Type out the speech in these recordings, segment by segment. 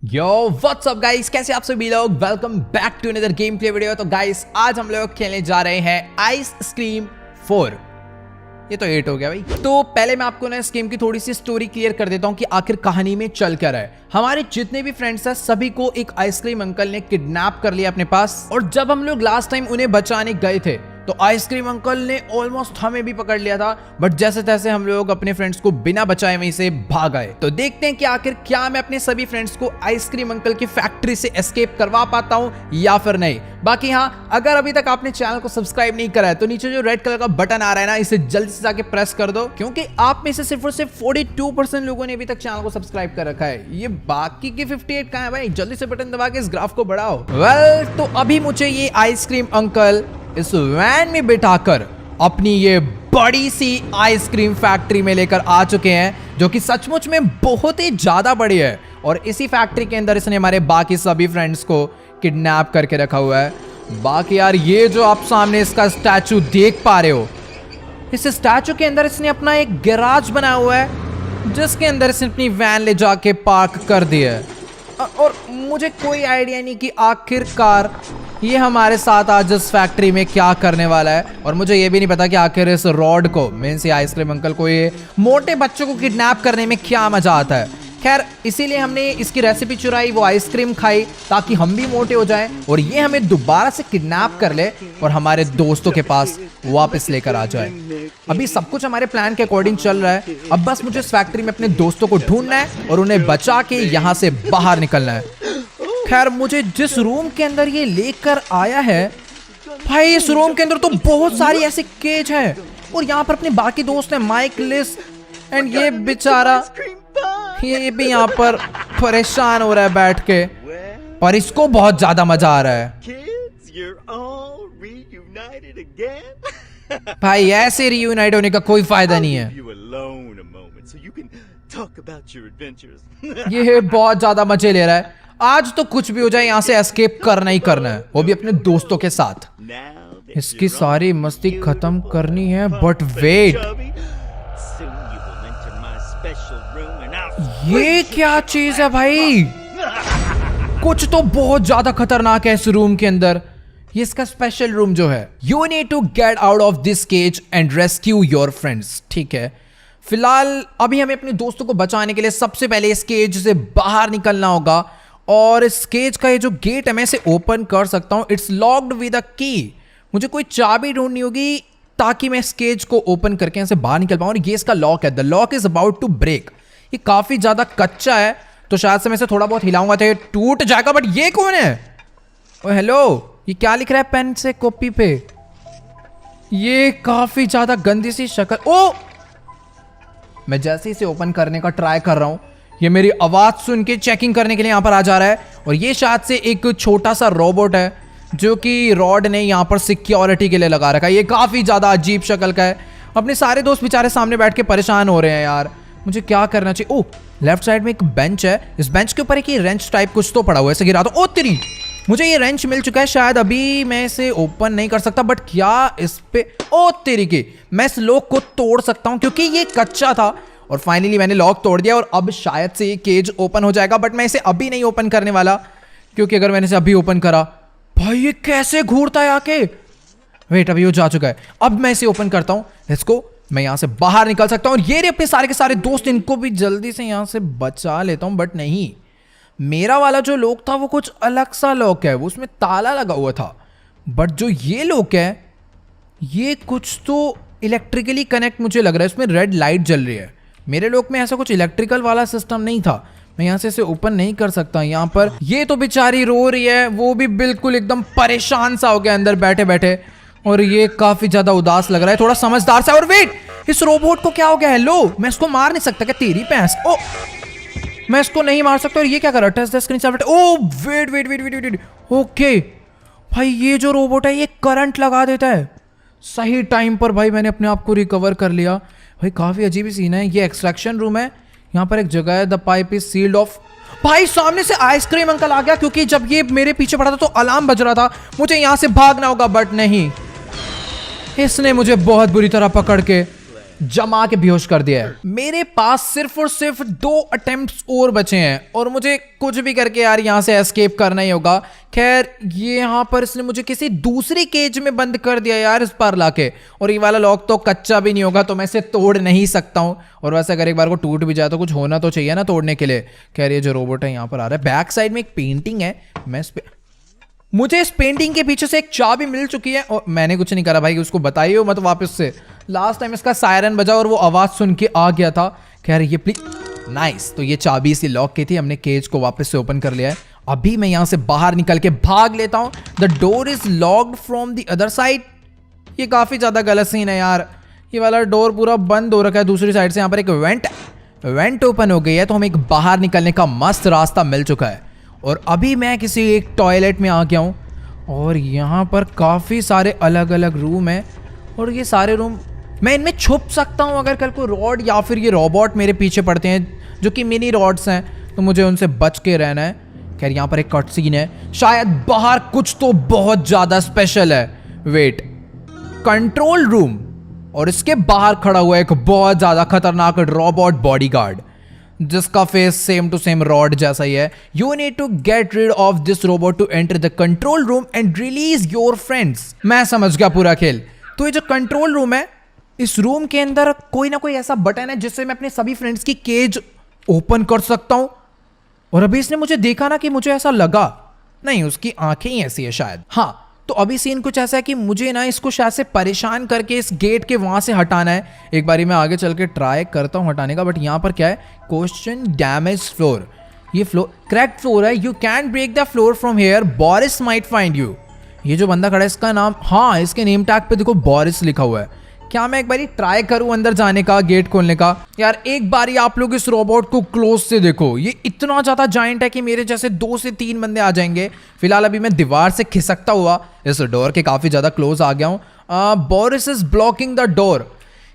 Yo what's up guys, कैसे आप सभी लोग। Welcome back to another game play video. तो गाइस आज हम लोग खेलने जा रहे हैं आइस स्क्रीम 4। ये तो 8 हो गया भाई। तो पहले मैं आपको ना इस गेम की थोड़ी सी स्टोरी क्लियर कर देता हूँ कि आखिर कहानी में चल क्या रहा है। हमारे जितने भी फ्रेंड्स हैं सभी को एक आइसक्रीम अंकल ने किडनैप कर लिया अपने पास, और जब हम लोग लास्ट टाइम उन्हें बचाने गए थे तो आइसक्रीम अंकल ने ऑलमोस्ट हमें भी पकड़ लिया था, बट जैसे तैसे हम लोग अपने फ्रेंड्स को बिना बचाए वहीं से भाग आए। तो देखते हैं कि आखिर क्या मैं अपने सभी फ्रेंड्स को आइसक्रीम अंकल की फैक्ट्री से एस्केप करवा पाता हूं या फिर नहीं। बाकी हाँ, अगर अभी तक आपने चैनल को सब्सक्राइब नहीं करा है तो नीचे जो रेड कलर का बटन आ रहा है ना, इसे जल्दी से जाके प्रेस कर दो, क्योंकि आप में से सिर्फ और सिर्फ 42% लोगों ने अभी तक चैनल को सब्सक्राइब कर रखा है। ये बाकी के 58 कहां है भाई? जल्दी से बटन दबा के इस ग्राफ को बढ़ाओ। वेल, तो अभी मुझे ये आइसक्रीम अंकल इस वैन में बिठाकर अपनी ये बड़ी सी आइसक्रीम फैक्ट्री में लेकर आ चुके हैं, जो कि सचमुच में बहुत ही ज्यादा बड़ी है। और इसी फैक्ट्री के अंदर इसने हमारे बाकी सभी फ्रेंड्स को किडनैप करके रखा हुआ है। बाकी यार, ये जो आप सामने इसका स्टैचू देख पा रहे हो, इस स्टैचू के अंदर इसने अपना एक गैराज बनाया हुआ है, जिसके अंदर इसने अपनी वैन ले जाके पार्क कर दी है। और मुझे कोई आइडिया नहीं कि आखिरकार ये हमारे साथ आज इस फैक्ट्री में क्या करने वाला है। और मुझे ये भी नहीं पता कि आखिर इस रॉड को, मीन्स ये आइसक्रीम अंकल को, ये मोटे बच्चों को किडनैप करने में क्या मजा आता है। खैर, इसीलिए हमने इसकी रेसिपी चुराई, वो आइसक्रीम खाई ताकि हम भी मोटे हो जाएं और ये हमें दोबारा से किडनैप कर ले और हमारे दोस्तों के पास वापस लेकर आ जाए। अभी सब कुछ हमारे प्लान के अकॉर्डिंग चल रहा है। अब बस मुझे इस फैक्ट्री में अपने दोस्तों को ढूंढना है और उन्हें बचा के यहाँ से बाहर निकलना है। खैर, मुझे जिस रूम के अंदर ये लेकर आया है भाई, इस रूम के अंदर तो बहुत सारी ऐसी केज है, और यहाँ पर अपने बाकी दोस्त हैं, माइक, लिस, एंड ये बेचारा ये भी यहाँ पर परेशान हो रहा है बैठ के, पर इसको बहुत ज्यादा मजा आ रहा है। भाई, ऐसे रियूनाइट होने का कोई फायदा नहीं है। ये बहुत ज्यादा मजे ले रहा है। आज तो कुछ भी हो जाए, यहाँ से एस्केप करना ही करना है, वो भी अपने दोस्तों के साथ। इसकी सारी मस्ती खत्म करनी है, बट वेट, ये क्या चीज है भाई? कुछ तो बहुत ज्यादा खतरनाक है इस रूम के अंदर। ये इसका स्पेशल रूम जो है। You need to get out of this cage and rescue your friends. ठीक है, फिलहाल अभी हमें अपने दोस्तों को बचाने के लिए सबसे पहले इस केज से बाहर निकलना होगा, और इस केज का ये जो गेट है मैं इसे ओपन कर सकता हूं। इट्स लॉक्ड विद अ की। मुझे कोई चाबी ढूंढनी होगी ताकि मैं इस केज को ओपन करके यहाँ से बाहर निकल पाऊं। और ये इसका लॉक है, the lock is about to break. ये काफी ज्यादा कच्चा है, तो शायद से मैं इसे थोड़ा बहुत हिलाऊंगा तो ये टूट जाएगा। बट ये कौन है? ओ हेलो, ये क्या लिख रहा है पेन से कॉपी पे? ये काफी ज्यादा गंदी सी शक्ल। ओ, मैं जैसे इसे ओपन करने का ट्राई कर रहा हूं, ये मेरी आवाज सुन के चेकिंग करने के लिए यहां पर आ जा रहा है। और ये शायद से एक छोटा सा रोबोट है जो कि रॉड ने यहां पर सिक्योरिटी के लिए लगा रखा है। ये काफी ज्यादा अजीब शक्ल का है। अपने सारे दोस्त बेचारे सामने बैठ के परेशान हो रहे हैं यार। मुझे क्या करना चाहिए? ओह, लेफ्ट साइड में एक बेंच है, इस बेंच के ऊपर एक रेंच टाइप कुछ तो पड़ा हुआ है, इसे गिरा दो। ओ तेरी, मुझे ये रेंच मिल चुका है। शायद अभी मैं इसे ओपन नहीं कर सकता, बट क्या इस पे, ओ तेरी की, मैं इस लॉक को तोड़ सकता हूं क्योंकि ये कच्चा था। और फाइनली मैंने लॉक तोड़ दिया और अब शायद से ये केज ओपन हो जाएगा। बट मैं इसे अभी नहीं ओपन करने वाला, क्योंकि अगर मैंने इसे अभी ओपन करा, भाई ये कैसे घूरता है आके। वेट, अभी वो जा चुका है। अब मैं इसे ओपन करता हूँ, इसको मैं यहां से बाहर निकल सकता हूँ। और ये अपने सारे के सारे दोस्त, इनको भी जल्दी से यहां से बचा लेता हूं। बट नहीं, मेरा वाला जो लॉक था वो कुछ अलग सा लॉक है, वो उसमें ताला लगा हुआ था। बट जो ये लॉक है, ये कुछ तो इलेक्ट्रिकली कनेक्ट मुझे लग रहा है, इसमें रेड लाइट जल रही है। मेरे लॉक में ऐसा कुछ इलेक्ट्रिकल वाला सिस्टम नहीं था, मैं यहाँ से इसे ओपन नहीं कर सकता। यहाँ पर ये तो बेचारी रो रही है, वो भी बिल्कुल एकदम परेशान सा हो गया अंदर बैठे बैठे, और ये काफी ज्यादा उदास लग रहा है, थोड़ा समझदार सा। और वेट, इस रोबोट को क्या हो गया? हेलो, मैं इसको मार नहीं सकता क्या? तेरी भैंस। ओ, मैं इसको नहीं मार सकता। और ये क्या कर रहा है? Touch the screen separate. Oh wait wait wait wait wait, okay भाई, ये जो रोबोट है ये करंट लगा देता है सही टाइम पर। भाई मैंने अपने आप को रिकवर कर लिया। भाई काफी अजीब सीन है। ये एक्सट्रैक्शन रूम है, यहाँ पर एक जगह है, the pipe is sealed off. भाई सामने से आइसक्रीम अंकल आ गया, क्योंकि जब ये मेरे पीछे पड़ा था तो अलार्म बज रहा था, मुझे यहाँ से भागना होगा। बट नहीं, इसने मुझे बहुत बुरी तरह पकड़ के जमा के बेहोश कर दिया है। मेरे पास सिर्फ और सिर्फ 2 अटेम्प्ट्स और बचे हैं और मुझे कुछ भी करके यार यहाँ से एस्केप करना ही होगा। खैर ये यहाँ पर इसने मुझे किसी दूसरी केज में बंद कर दिया यार इस बार लाके, और ये वाला लॉक तो कच्चा भी नहीं होगा तो मैं इसे तोड़ नहीं सकता हूँ। और वैसे अगर एक बार को टूट भी जाए तो कुछ होना तो चाहिए ना तोड़ने के लिए। खैर ये जो रोबोट है यहाँ पर आ रहा है, बैक साइड में एक पेंटिंग है, मैं इस पे मुझे इस पेंटिंग के पीछे से एक चाबी मिल चुकी है और मैंने कुछ नहीं करा भाई, उसको बताइए मत वापस से। लास्ट टाइम इसका सायरन बजा और वो आवाज सुन के आ गया था। कह रही है प्लीज नाइस, तो ये चाबी इसी लॉक की थी, हमने केज को वापस से ओपन कर लिया है। अभी मैं यहां से बाहर निकल के भाग लेता हूं। The door is locked from the other side. ये काफी ज्यादा गलत सीन है यार, ये वाला डोर पूरा बंद हो रखा है दूसरी साइड से। यहाँ पर एक वेंट ओपन हो गई है तो हमें एक बाहर निकलने का मस्त रास्ता मिल चुका है। और अभी मैं किसी एक टॉयलेट में आ गया हूँ और यहाँ पर काफ़ी सारे अलग अलग रूम हैं और ये सारे रूम मैं इनमें छुप सकता हूँ अगर कल को रॉड या फिर ये रोबोट मेरे पीछे पड़ते हैं जो कि मिनी रॉड्स हैं, तो मुझे उनसे बच के रहना है। खैर यहाँ पर एक कट सीन है, शायद बाहर कुछ तो बहुत ज़्यादा स्पेशल है। वेट, कंट्रोल रूम और इसके बाहर खड़ा हुआ एक बहुत ज़्यादा खतरनाक रोबोट बॉडीगार्ड जिसका face same to same rod जैसा ही है। You need to get rid of this robot to enter the control room and release your friends. मैं समझ गया पूरा खेल। तो ये जो कंट्रोल रूम है, इस रूम के अंदर कोई ना कोई ऐसा बटन है जिससे मैं अपने सभी फ्रेंड्स की केज ओपन कर सकता हूं। और अभी इसने मुझे देखा ना कि मुझे ऐसा लगा, नहीं उसकी आंखें ही ऐसी है शायद। हाँ, तो अभी सीन कुछ ऐसा है कि मुझे ना इसको शायद से परेशान करके इस गेट के वहां से हटाना है। एक बारी मैं आगे चल के ट्राई करता हूं हटाने का, बट यहाँ पर क्या है, क्वेश्चन डैमेज फ्लोर। ये फ्लोर क्रैक्ड फ्लोर है, you can break the floor from here, Boris might find you. ये जो बंदा खड़ा है इसका नाम, हाँ इसके नेम टैग पे देखो बोरिस लिखा हुआ है। क्या मैं एक बारी ट्राई करूं अंदर जाने का, गेट खोलने का? यार एक बारी आप लोग इस रोबोट को क्लोज से देखो, ये इतना ज्यादा जायंट है कि मेरे जैसे 2 से 3 बंदे आ जाएंगे। फिलहाल अभी मैं दीवार से खिसकता हुआ इस डोर के काफी ज्यादा क्लोज आ गया हूं। Boris is blocking the door.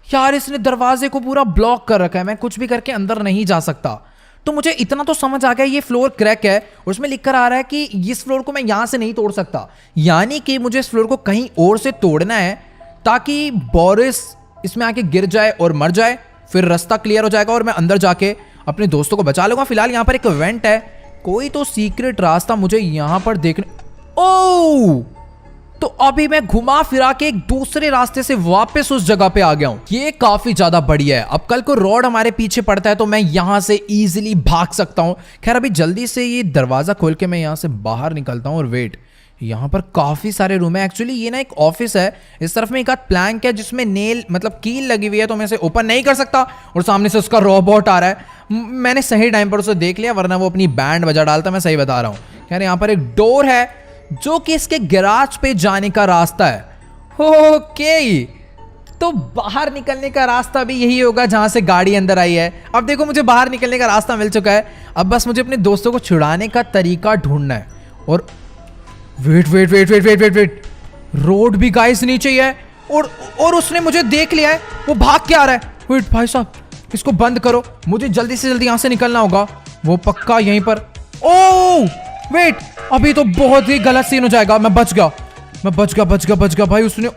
यार इसने दरवाजे को पूरा ब्लॉक कर रखा है, मैं कुछ भी करके अंदर नहीं जा सकता। तो मुझे इतना तो समझ आ गया ये फ्लोर क्रैक है और उसमें लिखकर आ रहा है कि इस फ्लोर को मैं यहां से नहीं तोड़ सकता, यानी कि मुझे इस फ्लोर को कहीं और से तोड़ना है ताकि बोरिस इसमें आके गिर जाए और मर जाए। फिर रास्ता क्लियर हो जाएगा और मैं अंदर जाके अपने दोस्तों को बचा लूंगा। फिलहाल यहाँ पर एक वेंट है, कोई तो सीक्रेट रास्ता मुझे यहाँ पर देखने। ओह, तो अभी मैं घुमा फिरा के एक दूसरे रास्ते से वापस उस जगह पे आ गया हूँ। ये काफी ज्यादा बढ़िया है। अब कल को रॉड हमारे पीछे पड़ता है तो मैं यहाँ से इजीली भाग सकता हूँ। खैर अभी जल्दी से ये दरवाजा खोल के मैं यहाँ से बाहर निकलता हूँ। और वेट, यहाँ पर काफी सारे रूम है। एक्चुअली ये ना एक ऑफिस है, इस तरफ में एक आध प्लैंक है जिसमें नेल मतलब कील लगी हुई है, तो मैं इसे ओपन नहीं कर सकता। और सामने से उसका रोबोट आ रहा है। मैंने सही टाइम पर उसे देख लिया, वरना वो अपनी बैंड बजा डालता, मैं सही बता रहा हूँ। खैर यहाँ पर एक डोर है जो कि इसके गैराज पे जाने का रास्ता है। ओके, तो बाहर निकलने का रास्ता भी यही होगा जहां से गाड़ी अंदर आई है। अब देखो मुझे बाहर निकलने का रास्ता मिल चुका है, अब बस मुझे अपने दोस्तों को छुड़ाने का तरीका ढूंढना है। और वेट, रोड भी गाइस नीचे ही है और उसने मुझे देख लिया है, वो भाग के आ रहा है। वेट भाई साहब, इसको बंद करो, मुझे जल्दी से जल्दी यहां से निकलना होगा। वो पक्का यहीं पर। ओह वेट, अभी तो बहुत ही गलत सीन हो जाएगा। मैं बच गया भाई, उसने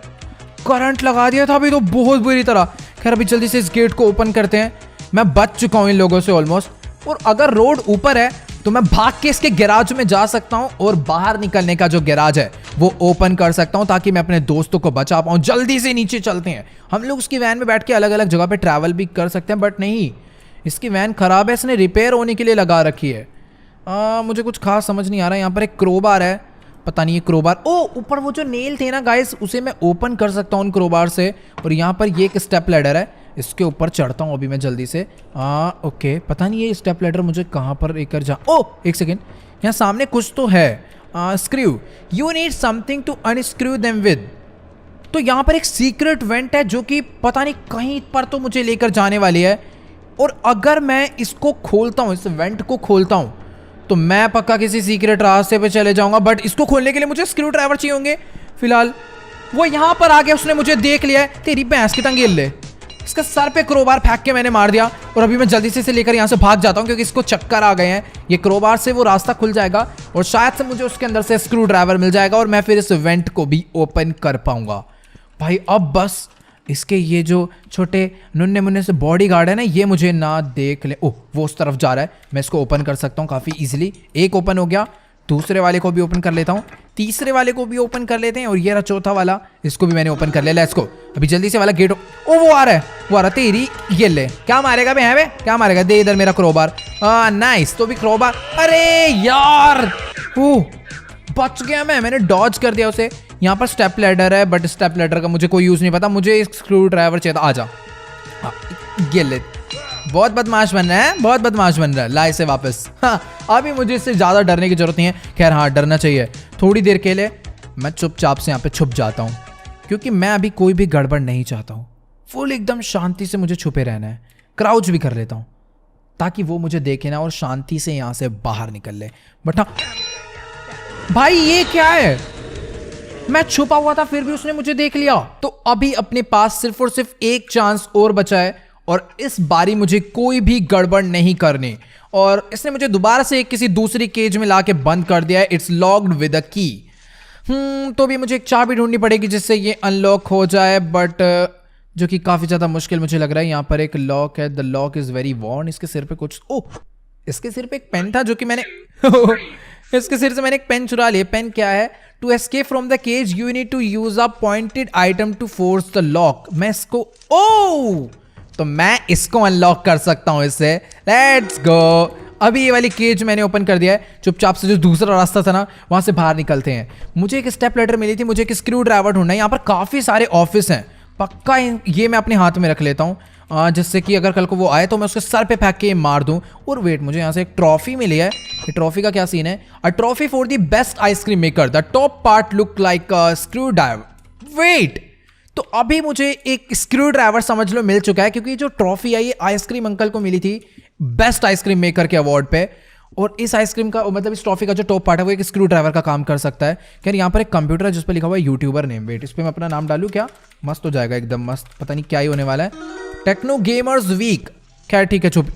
करंट लगा दिया था अभी तो बहुत बुरी तरह। खैर अभी जल्दी से इस गेट को ओपन करते हैं। मैं बच चुका हूं इन लोगों से ऑलमोस्ट। और अगर रोड ऊपर है तो मैं भाग के इसके गैराज में जा सकता हूं और बाहर निकलने का जो गैराज है वो ओपन कर सकता हूं ताकि मैं अपने दोस्तों को बचा पाऊं। जल्दी से नीचे चलते हैं। हम लोग उसकी वैन में बैठ के अलग अलग जगह पे ट्रैवल भी कर सकते हैं, बट नहीं, इसकी वैन खराब है, इसने रिपेयर होने के लिए लगा रखी है। मुझे कुछ खास समझ नहीं आ रहा है। यहाँ पर एक क्रोबार है, पता नहीं ये क्रोबार, ओ ऊपर वो जो नेल थे ना गाइस, उसे मैं ओपन कर सकता हूँ उन क्रोबार से। और यहाँ पर ये एक स्टेप लैडर है, इसके ऊपर चढ़ता हूँ अभी मैं जल्दी से। ओके, पता नहीं ये स्टेप लैडर मुझे कहाँ पर लेकर जा। ओ एक सेकेंड, यहाँ सामने कुछ तो है। Screw, you need something to unscrew them with. तो यहाँ पर एक सीक्रेट वेंट है जो कि पता नहीं कहीं पर तो मुझे लेकर जाने वाली है। और अगर मैं इसको खोलता हूँ, इस वेंट को खोलता हूँ, तो मैं पक्का किसी सीक्रेट रास्ते पे चले जाऊंगा। बट इसको खोलने के लिए मुझे स्क्रू ड्राइवर चाहिए होंगे। फिलहाल वो यहाँ पर आ गया, उसने मुझे देख लिया है। तेरी भैंस की तंगेल ले, इसका सर पे क्रोबार फेंक के मैंने मार दिया। और अभी मैं जल्दी से इसे लेकर यहाँ से भाग जाता हूँ क्योंकि इसको चक्कर आ गए हैं। ये क्रोबार से वो रास्ता खुल जाएगा और शायद से मुझे उसके अंदर से स्क्रू ड्राइवर मिल जाएगा और मैं फिर इस वेंट को भी ओपन कर पाऊंगा। भाई अब बस इसके ये जो छोटे नुन्ने मुन्ने से बॉडी गार्ड है ना, ये मुझे ना देख ले। ओह, वो उस तरफ जा रहा है। मैं इसको ओपन कर सकता हूँ काफ़ी इजीली। एक ओपन हो गया, दूसरे वाले को भी ओपन कर लेता हूँ, तीसरे वाले को भी ओपन कर लेते हैं, और ये रहा चौथा वाला, इसको भी मैंने ओपन कर लिया। Let's go. अभी जल्दी से वाला गेट। ओ वो आ रहा है, वो आ रहा तेरी। ये ले, क्या मारेगा बे? है बे, क्या मारेगा? दे इधर मेरा क्रोबार। नाइस। तो भी क्रोबार। अरे यार, ओह बच गया मैंने डॉज कर दिया उसे। यहाँ पर स्टेप लैडर है, बट स्टेप लैडर का मुझे कोई यूज़ नहीं पता। मुझे एक स्क्रू ड्राइवर चाहिए था। आजा। ये ले, बहुत बदमाश बन रहा है, बहुत बदमाश बन रहा है। ला इसे वापस। हाँ, अभी मुझे इससे ज़्यादा डरने की जरूरत नहीं है। खैर हाँ, डरना चाहिए थोड़ी देर के लिए। मैं चुपचाप से यहाँ पे छुप जाता हूँ, क्योंकि मैं अभी कोई भी गड़बड़ नहीं चाहता हूँ। फुल एकदम शांति से मुझे छुपे रहना है। क्राउच भी कर लेता हूँ ताकि वो मुझे देखे ना और शांति से यहाँ से बाहर निकल ले। बट हाँ भाई, ये क्या है? मैं छुपा हुआ था फिर भी उसने मुझे देख लिया। तो अभी अपने पास सिर्फ और सिर्फ एक चांस और बचा है, और इस बारी मुझे कोई भी गड़बड़ नहीं करनी। और इसने मुझे दोबारा से किसी दूसरी केज में लाके बंद कर दिया है। इट्स लॉक्ड विद अ की। तो भी मुझे एक चाबी ढूंढनी पड़ेगी जिससे ये अनलॉक हो जाए, बट जो कि काफी ज्यादा मुश्किल मुझे लग रहा है। यहाँ पर एक लॉक है, the lock is very worn. इसके सिर पे कुछ, ओह, इसके सिर पे एक पेन था जो कि मैंने इसके सिर से मैंने एक पेन चुरा लिया। पेन क्या है? To escape from the cage you need to use a pointed item to force the lock. मैं इसको, ओह, तो मैं इसको अनलॉक कर सकता हूं इससे। Let's go. अभी ये वाली केज मैंने ओपन कर दिया है। चुपचाप से जो दूसरा रास्ता था ना, वहां से बाहर निकलते हैं। मुझे एक स्टेप लैडर मिली थी, मुझे एक स्क्रू ड्राइवर ढूंढना है। यहाँ पर काफी सारे ऑफिस हैं। पक्का ये मैं अपने हाथ में रख लेता हूँ, जिससे कि अगर कल को वो आए तो मैं उसके सर पे फेंक के मार दूं। और वेट, मुझे यहाँ से एक ट्रॉफी मिली है। ये ट्रॉफी का क्या सीन है? A trophy for the best ice cream maker, the top part look like a screwdriver. Wait, तो अभी मुझे एक स्क्रू ड्राइवर समझ लो मिल चुका है, क्योंकि जो ट्रॉफी है ये आइसक्रीम अंकल को मिली थी बेस्ट आइसक्रीम मेकर के अवार्ड पे। और इस आइसक्रीम का, मतलब इस ट्रॉफी का जो टॉप पार्ट है वो एक स्क्रू ड्राइवर का काम कर सकता है। खैर यहाँ पर एक कंप्यूटर है जिस पर लिखा हुआ है यूट्यूबर नेम। वेट, इस पर मैं अपना नाम डालूँ क्या? मस्त हो जाएगा, एकदम मस्त। पता नहीं क्या ही होने वाला है। Techno Gamers week. खैर ठीक है, चुप।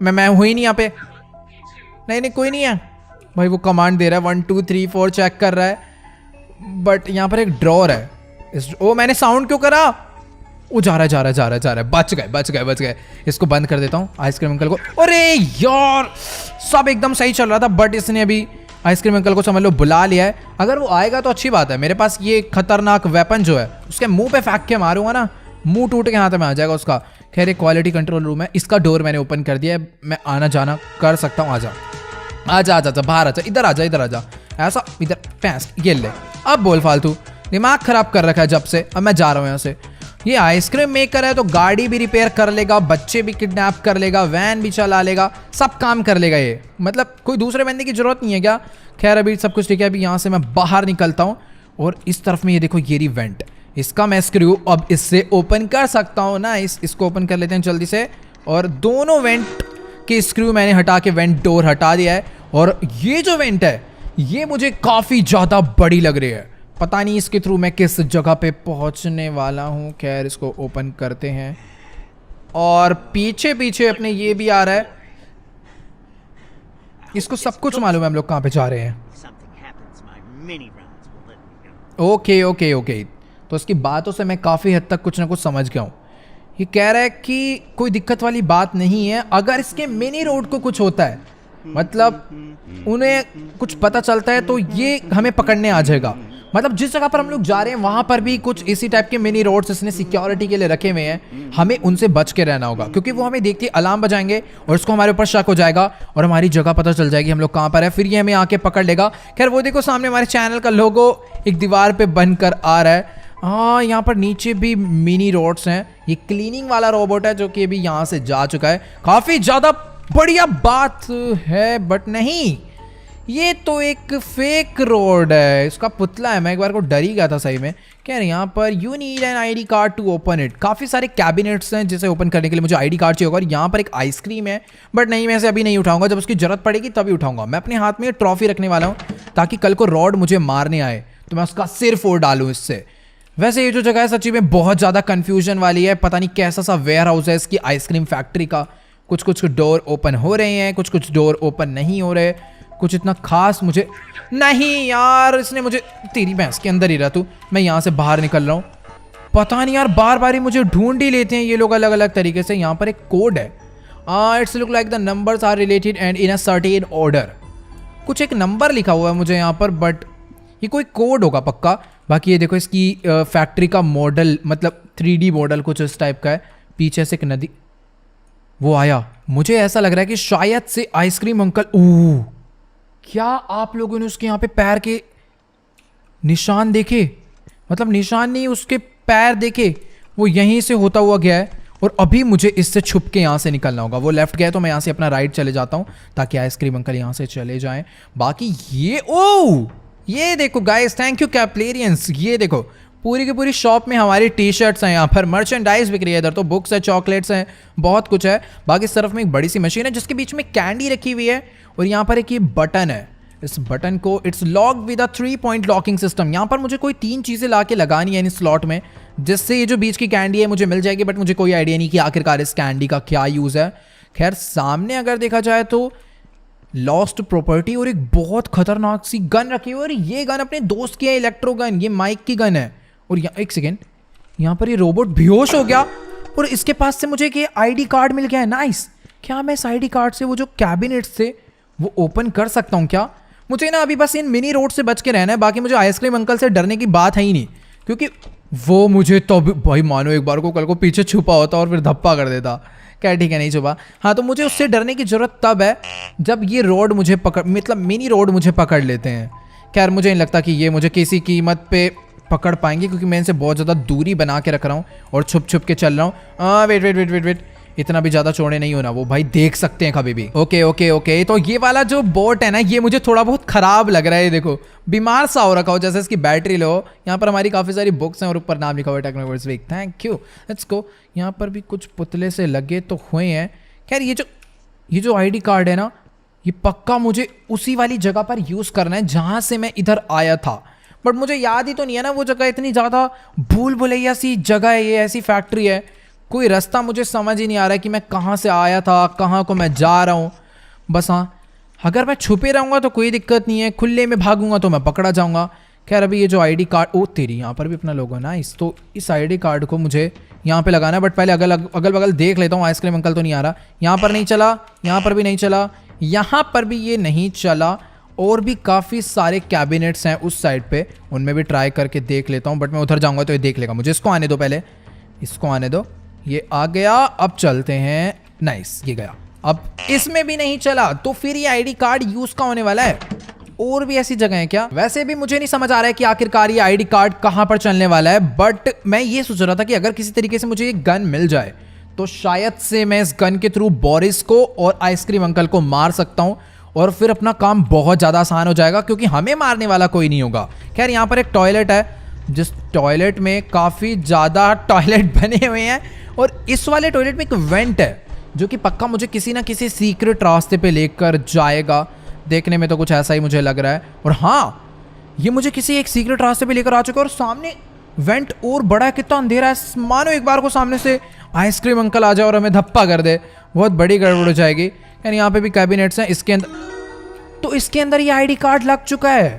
मैं हूं ही नहीं यहाँ पे। नहीं कोई नहीं है भाई। वो कमांड दे रहा है 1 2 3 4 चेक कर रहा है, बट यहाँ पर एक ड्रॉर है। ओ, मैंने साउंड क्यों करा? वो जा रहा है। बच गए। इसको बंद कर देता हूँ आइसक्रीम अंकल को। अरे यार, सब एकदम सही चल रहा था, बट इसने अभी आइसक्रीम अंकल को समझ लो बुला लिया है। अगर वो आएगा तो अच्छी बात है। मेरे पास ये खतरनाक वेपन जो है उसके मुंह पे फेंक के मारूंगा ना, मुंह टूट के हाथ में आ जाएगा उसका। खैर एक क्वालिटी कंट्रोल रूम है, इसका डोर मैंने ओपन कर दिया है। मैं आना जाना कर सकता हूँ। आजा बाहर आजा, इधर आजा। ऐसा इधर पैंस। ये ले, अब बोल फालतू। दिमाग खराब कर रखा है जब से। अब मैं जा रहा हूँ यहाँ से। ये आइसक्रीम मेकर है तो गाड़ी भी रिपेयर कर लेगा, बच्चे भी किडनैप कर लेगा, वैन भी चला लेगा, सब काम कर लेगा ये। मतलब कोई दूसरे बंदे की जरूरत नहीं है क्या? खैर अभी सब कुछ ठीक है। अभी यहाँ से मैं बाहर निकलता हूँ, और इस तरफ में ये देखो, ये वेंट। इसका मैं स्क्रू अब इससे ओपन कर सकता हूँ ना। इसको ओपन कर लेते हैं जल्दी से। और दोनों वेंट के स्क्रू मैंने हटा के वेंट डोर हटा दिया है। और ये जो वेंट है ये मुझे काफ़ी ज़्यादा बड़ी लग रही है। पता नहीं इसके थ्रू मैं किस जगह पे पहुंचने वाला हूं। खैर इसको ओपन करते हैं, और पीछे अपने ये भी आ रहा है। इसको सब कुछ मालूम है हम लोग कहां पे जा रहे हैं। ओके। तो इसकी बातों से मैं काफ़ी हद तक कुछ ना कुछ समझ गया हूँ। ये कह रहा है कि कोई दिक्कत वाली बात नहीं है अगर इसके मिनी रोड को कुछ होता है, मतलब उन्हें कुछ पता चलता है तो ये हमें पकड़ने आ जाएगा। मतलब जिस जगह पर हम लोग जा रहे हैं वहां पर भी कुछ इसी टाइप के मिनी रोड्स इसने सिक्योरिटी के लिए रखे हुए हैं। हमें उनसे बच के रहना होगा, क्योंकि वो हमें देखते अलार्म बजाएंगे और उसको हमारे ऊपर शक हो जाएगा और हमारी जगह पता चल जाएगी हम लोग कहाँ पर है। फिर ये हमें आके पकड़ लेगा। खैर वो देखो सामने हमारे चैनल का लोगो एक दीवार पे बनकर आ रहा है। हाँ, यहाँ पर नीचे भी मिनी रोड्स हैं। ये क्लीनिंग वाला रोबोट है जो कि अभी यहाँ से जा चुका है। काफ़ी ज़्यादा बढ़िया बात है, बट नहीं, ये तो एक फेक रोड है। इसका पुतला है। मैं एक बार को डर ही गया था सही में। क्या है यहाँ पर? You need an ID card to open it. काफ़ी सारे कैबिनेट्स हैं जिसे ओपन करने के लिए मुझे ID कार्ड चाहिए होगा। और यहाँ पर एक आइसक्रीम है, बट नहीं, मैं इसे अभी नहीं उठाऊंगा। जब उसकी जरूरत पड़ेगी तभी उठाऊंगा। मैं अपने हाथ में ट्रॉफी रखने वाला हूँ ताकि कल को रॉड मुझे मारने आए तो मैं उसका सिर फोड़ डालूँ इससे। वैसे ये जो जगह है सच्ची में बहुत ज़्यादा कन्फ्यूजन वाली है। पता नहीं कैसा सा वेयर हाउस है इसकी आइसक्रीम फैक्ट्री का। कुछ डोर ओपन हो रहे हैं, कुछ डोर ओपन नहीं हो रहे। कुछ इतना खास मुझे नहीं यार। इसने मुझे, तेरी भैंस के अंदर ही रहा तू। मैं यहाँ से बाहर निकल रहा हूँ। पता नहीं यार, बार बार ही मुझे ढूंढ ही लेते हैं ये लोग अलग अलग तरीके से। यहाँ पर एक कोड है, it's look like the numbers are related and in a certain order. कुछ एक नंबर लिखा हुआ है मुझे यहाँ पर, बट ये कोई कोड होगा पक्का। बाकी ये देखो इसकी फैक्ट्री का मॉडल, मतलब 3D मॉडल कुछ इस टाइप का है। पीछे से एक नदी, वो आया। मुझे ऐसा लग रहा है कि शायद से आइसक्रीम अंकल, ओह क्या आप लोगों ने उसके यहाँ पे पैर के निशान देखे? मतलब निशान नहीं, उसके पैर देखे, वो यहीं से होता हुआ गया है। और अभी मुझे इससे छुप के यहाँ से निकलना होगा। वो लेफ्ट गया तो मैं यहाँ से अपना राइट चले जाता हूँ ताकि आइसक्रीम अंकल यहाँ से चले जाएं। बाकी ये, ओह ये देखो गाइस, थैंक यू कैप्लेरियंस। ये देखो पूरी की पूरी शॉप में हमारी टी शर्ट्स हैं, यहाँ पर मर्चेंडाइज बिक रही है। इधर तो बुक्स है, चॉकलेट्स हैं, बहुत कुछ है। बाकी इस तरफ में एक बड़ी सी मशीन है जिसके बीच में कैंडी रखी हुई है। और यहाँ पर एक ये बटन है, इस बटन को it's lock with a 3 point locking system. यहाँ पर मुझे कोई 3 चीज़ें ला के लगानी है इन स्लॉट में, जिससे ये जो बीच की कैंडी है मुझे मिल जाएगी। बट मुझे कोई आइडिया नहीं कि आखिरकार इस कैंडी का क्या यूज़ है। खैर सामने अगर देखा जाए तो लॉस्ट प्रॉपर्टी और एक बहुत खतरनाक सी गन रखी हुई है। और ये गन अपने दोस्त की है, इलेक्ट्रो गन, ये माइक की गन है। और एक सेकेंड, यहाँ पर ये रोबोट बेहोश हो गया और इसके पास से मुझे एक ID कार्ड मिल गया है। नाइस। क्या मैं इस ID कार्ड से वो जो कैबिनेट्स थे वो ओपन कर सकता हूँ क्या? मुझे ना अभी बस इन मिनी रोड से बच के रहना है। बाकी मुझे आइसक्रीम अंकल से डरने की बात है ही नहीं, क्योंकि वो मुझे तो अभी, भाई मानो एक बार को कल को पीछे छुपा होता और फिर धप्पा कर देता। क्या ठीक है, नहीं छुपा। हाँ तो मुझे उससे डरने की जरूरत तब है जब ये रोड मुझे पकड़, मतलब मिनी रोड मुझे पकड़ लेते हैं। खैर मुझे नहीं लगता कि ये मुझे किसी कीमत पे पकड़ पाएंगे, क्योंकि मैं इनसे बहुत ज़्यादा दूरी बना के रख रहा हूँ और छुप छुप के चल रहा हूँ। Wait wait wait wait wait, इतना भी ज़्यादा चौड़े नहीं होना, वो भाई देख सकते हैं कभी भी। ओके ओके ओके, तो ये वाला जो बोट है ना, ये मुझे थोड़ा बहुत ख़राब लग रहा है। देखो बीमार सा हो रखा हो, जैसे इसकी बैटरी लो। यहाँ पर हमारी काफ़ी सारी बुक्स हैं और ऊपर नाम लिखा हुआ है Technoverse week, thank you, let's go. यहाँ पर भी कुछ पुतले से लगे तो हुए हैं। खैर ये जो ID कार्ड है ना, ये पक्का मुझे उसी वाली जगह पर यूज़ करना है जहाँ से मैं इधर आया था। बट मुझे याद ही तो नहीं है ना वो जगह, इतनी ज़्यादा भूल भुलैया सी जगह है ये, ऐसी फैक्ट्री है। कोई रास्ता मुझे समझ ही नहीं आ रहा है कि मैं कहाँ से आया था, कहाँ को मैं जा रहा हूँ। बस हाँ, अगर मैं छुपे रहूँगा तो कोई दिक्कत नहीं है, खुले में भागूंगा तो मैं पकड़ा जाऊँगा। खैर अभी ये जो ID कार्ड, ओ तेरी, यहाँ पर भी अपना लोगो ना, तो इस ID कार्ड को मुझे यहाँ पे लगाना है। बट पहले अगल बगल देख लेता हूँ, आइसक्रीम अंकल तो नहीं आ रहा। यहाँ पर नहीं चला, यहाँ पर भी नहीं चला, यहाँ पर भी ये नहीं चला। और भी काफ़ी सारे कैबिनेट्स हैं उस साइड पे, उनमें भी ट्राई करके देख लेता हूँ। बट मैं उधर जाऊँगा तो ये देख लेगा मुझे। इसको आने दो, पहले इसको आने दो। ये आ गया, अब चलते हैं। नाइस, ये गया। अब इसमें भी नहीं चला, तो फिर ये ID कार्ड यूज़ का होने वाला है। और भी ऐसी जगह है क्या? वैसे भी मुझे नहीं समझ आ रहा है कि आखिरकार ये ID कार्ड कहाँ पर चलने वाला है। बट मैं ये सोच रहा था कि अगर किसी तरीके से मुझे ये गन मिल जाए तो शायद से मैं इस गन के थ्रू बोरिस को और आइसक्रीम अंकल को मार सकता हूँ, और फिर अपना काम बहुत ज़्यादा आसान हो जाएगा, क्योंकि हमें मारने वाला कोई नहीं होगा। खैर यहाँ पर एक टॉयलेट है, जिस टॉयलेट में काफ़ी ज़्यादा टॉयलेट बने हुए हैं। और इस वाले टॉयलेट में एक वेंट है जो कि पक्का मुझे किसी ना किसी सीक्रेट रास्ते पे लेकर जाएगा। देखने में तो कुछ ऐसा ही मुझे लग रहा है। और हाँ, ये मुझे किसी एक सीक्रेट रास्ते पे लेकर आ चुका है। और सामने वेंट और बड़ा है, कितना अंधेरा है। मानो एक बार को सामने से आइसक्रीम अंकल आ जाए और हमें धप्पा कर दे, बहुत बड़ी गड़बड़ हो जाएगी। यानी यहाँ पे भी कैबिनेट्स हैं, इसके अंदर तो इसके अंदर ये ID कार्ड लग चुका है।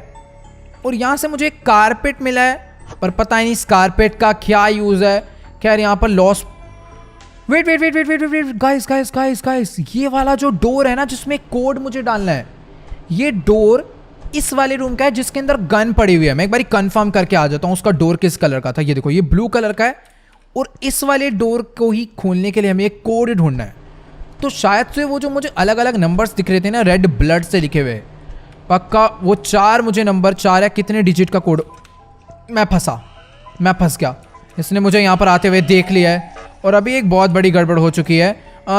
और यहाँ से मुझे एक कारपेट मिला है, पर पता ही नहीं इस कारपेट का क्या यूज़ है। खैर यहाँ पर loss, wait wait wait wait wait wait guys guys guys guys, ये वाला जो डोर है ना जिसमें कोड मुझे डालना है, ये डोर इस वाले रूम का है जिसके अंदर गन पड़ी हुई है। मैं एक बार कंफर्म करके आ जाता हूँ उसका डोर किस कलर का था। ये देखो, ये ब्लू कलर का है। और इस वाले डोर को ही खोलने के लिए हमें एक कोड ढूंढना है। तो शायद से वो जो मुझे अलग अलग नंबर्स दिख रहे थे ना, रेड ब्लड से लिखे हुए, पक्का वो 4 मुझे नंबर 4 है। कितने डिजिट का कोड? मैं फंस गया। इसने मुझे यहाँ पर आते हुए देख लिया है और अभी एक बहुत बड़ी गड़बड़ हो चुकी है।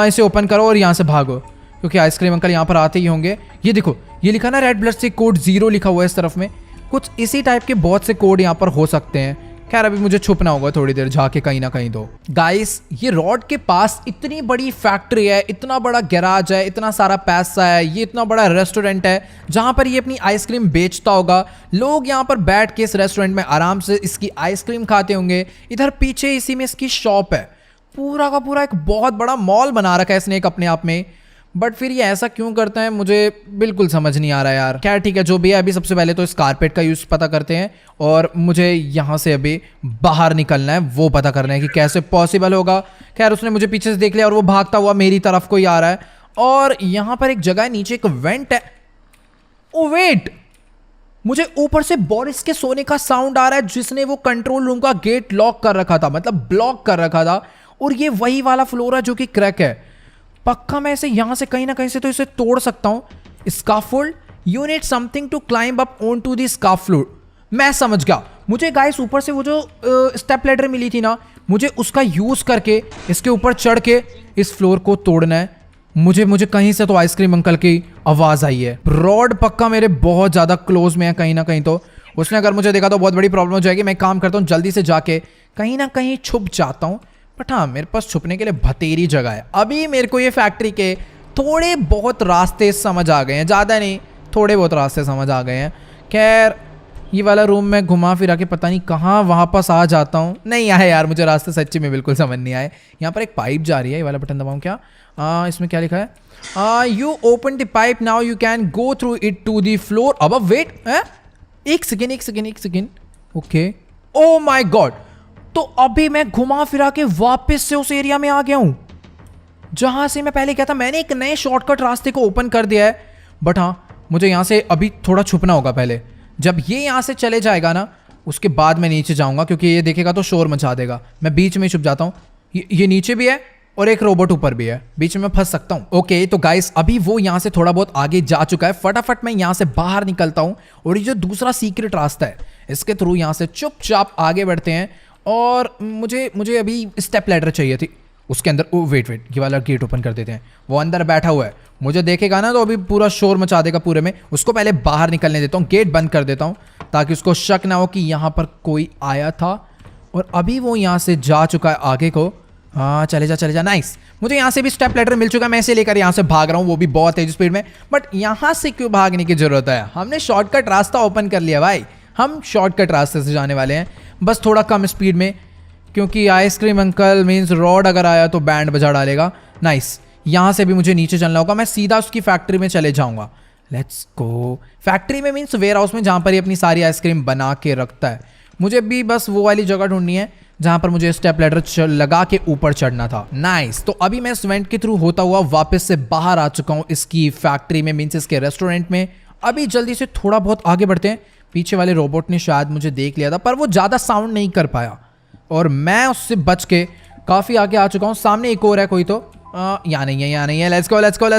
इसे ओपन करो और यहाँ से भागो, क्योंकि आइसक्रीम अंकल यहाँ पर आते ही होंगे। ये देखो, ये लिखा ना रेड ब्लड से कोड 0 लिखा हुआ है इस तरफ में। कुछ इसी टाइप के बहुत से कोड यहाँ पर हो सकते हैं। खैर अभी मुझे छुपना होगा थोड़ी देर जाके कहीं ना कहीं। तो गाइस, ये रोड के पास इतनी बड़ी फैक्ट्री है, इतना बड़ा गैराज है, इतना सारा पैसा है, ये इतना बड़ा रेस्टोरेंट है जहां पर ये अपनी आइसक्रीम बेचता होगा। लोग यहां पर बैठ के इस रेस्टोरेंट में आराम से इसकी आइसक्रीम खाते होंगे। इधर पीछे इसी में इसकी शॉप है। पूरा का पूरा एक बहुत बड़ा मॉल बना रखा है इसने एक अपने आप में। बट फिर ये ऐसा क्यों करते हैं मुझे बिल्कुल समझ नहीं आ रहा यार। खैर ठीक है, जो भी है, अभी सबसे पहले तो इस कारपेट का यूज़ पता करते हैं और मुझे यहाँ से अभी बाहर निकलना है, वो पता करना है कि कैसे पॉसिबल होगा। खैर उसने मुझे पीछे से देख लिया और वो भागता हुआ मेरी तरफ को ही आ रहा है। और यहाँ पर एक जगह है, नीचे एक वेंट है। ओ वेट, मुझे ऊपर से बोरिस के सोने का साउंड आ रहा है, जिसने वो कंट्रोल रूम का गेट लॉक कर रखा था, मतलब ब्लॉक कर रखा था। और ये वही वाला फ्लोर है जो कि क्रैक है। पक्का मैं इसे यहां से कहीं ना कहीं से तो इसे तोड़ सकता हूं। Scaffold, you need something to climb up on to the scaffold. मैं समझ गया, मुझे गाइस ऊपर से वो जो स्टेप लैडर मिली थी ना, मुझे उसका यूज करके इसके ऊपर चढ़ के इस फ्लोर को तोड़ना है। मुझे कहीं से तो आइसक्रीम अंकल की आवाज आई है। रॉड पक्का मेरे बहुत ज्यादा क्लोज में है कहीं ना कहीं, तो उसने अगर मुझे देखा तो बहुत बड़ी प्रॉब्लम हो जाएगी। मैं काम करता हूँ, जल्दी से जाके कहीं ना कहीं छुप जाता हूँ। बट हाँ, मेरे पास छुपने के लिए बतेरी जगह है। अभी मेरे को ये फैक्ट्री के थोड़े बहुत रास्ते समझ आ गए हैं, ज़्यादा नहीं, थोड़े बहुत रास्ते समझ आ गए हैं। खैर ये वाला रूम में घुमा फिरा के पता नहीं कहाँ वापस आ जाता हूँ। नहीं आए यार, मुझे रास्ते सच्ची में बिल्कुल समझ नहीं आए। यहाँ पर एक पाइप जा रही है, ये वाला बटन दबाऊँ क्या? इसमें क्या लिखा है? You open the pipe now, you can go through it to the floor अब। वेट, एक second. Okay, oh my god, तो अभी मैं घुमा फिरा के वापस से उस एरिया में आ गया हूं जहां से मैं पहले गया था। मैंने एक नए शॉर्टकट रास्ते को ओपन कर दिया है। बट हाँ, मुझे यहां से अभी थोड़ा छुपना होगा पहले। जब ये यहां से चले जाएगा ना, उसके बाद मैं नीचे जाऊंगा, क्योंकि ये देखेगा तो शोर मचा देगा। मैं बीच में छुप जाता हूँ। ये नीचे भी है और एक रोबोट ऊपर भी है, बीच में फंस सकता हूँ। ओके तो गाइस, अभी वो यहाँ से थोड़ा बहुत आगे जा चुका है। फटाफट मैं यहाँ से बाहर निकलता हूँ और ये जो दूसरा सीक्रेट रास्ता है, इसके थ्रू यहाँ से चुपचाप आगे बढ़ते हैं। और मुझे अभी स्टेप लैडर चाहिए थी उसके अंदर। ओ वेट, ये वाला गेट ओपन कर देते हैं। वो अंदर बैठा हुआ है, मुझे देखेगा ना तो अभी पूरा शोर मचा देगा पूरे में। उसको पहले बाहर निकलने देता हूँ, गेट बंद कर देता हूँ ताकि उसको शक ना हो कि यहाँ पर कोई आया था। और अभी वो यहाँ से जा चुका है आगे को। हाँ, चले जा। नाइस, मुझे यहाँ से भी स्टेप लैडर मिल चुका है। मैं इसे लेकर यहाँ से भाग रहा हूँ, वो भी बहुत तेज स्पीड में। बट यहाँ से क्यों भागने की जरूरत है? हमने शॉर्टकट रास्ता ओपन कर लिया भाई। हम शॉर्टकट रास्ते से जाने वाले हैं, बस थोड़ा कम स्पीड में, क्योंकि आइसक्रीम अंकल मीन्स रॉड अगर आया तो बैंड बजा डालेगा। नाइस, यहाँ से भी मुझे नीचे चलना होगा। मैं सीधा उसकी फैक्ट्री में चले जाऊँगा। Let's go. फैक्ट्री में मीन्स वेयर हाउस में, जहाँ पर ये अपनी सारी आइसक्रीम बना के रखता है। मुझे भी बस वो वाली जगह ढूंढनी है जहाँ पर मुझे स्टेप लैडर लगा के ऊपर चढ़ना था। नाइस, तो अभी मैं इस वेंट के थ्रू होता हुआ वापस से बाहर आ चुका हूँ इसकी फैक्ट्री में, मीन्स इसके रेस्टोरेंट में। अभी जल्दी से थोड़ा बहुत आगे बढ़ते हैं। पीछे वाले रोबोट ने शायद मुझे देख लिया था, पर वो ज़्यादा साउंड नहीं कर पाया और मैं उससे बच के काफ़ी आगे आ चुका हूँ। सामने एक और है कोई, तो यहाँ नहीं है। Let's